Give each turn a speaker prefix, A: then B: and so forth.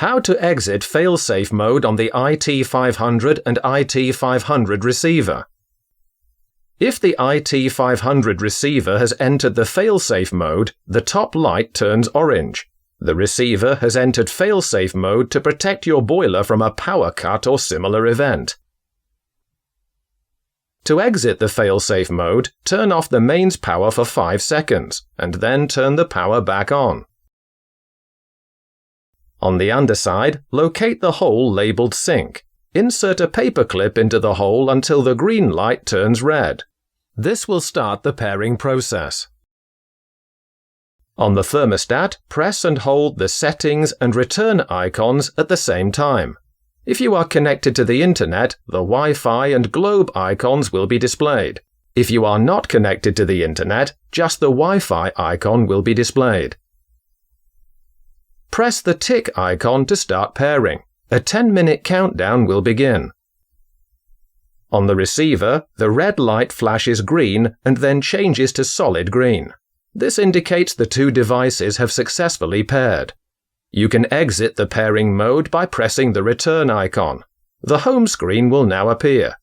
A: How to exit failsafe mode on the iT500 and iT500 receiver. If the iT500 receiver has entered the failsafe mode, the top light turns orange. The receiver has entered failsafe mode to protect your boiler from a power cut or similar event. To exit the failsafe mode, turn off the mains power for 5 seconds, and then turn the power back on. On the underside, locate the hole labeled sink. Insert a paperclip into the hole until the green light turns red. This will start the pairing process. On the thermostat, press and hold the settings and return icons at the same time. If you are connected to the internet, the Wi-Fi and globe icons will be displayed. If you are not connected to the internet, just the Wi-Fi icon will be displayed. Press the tick icon to start pairing. A 10-minute countdown will begin. On the receiver, the red light flashes green and then changes to solid green. This indicates the two devices have successfully paired. You can exit the pairing mode by pressing the return icon. The home screen will now appear.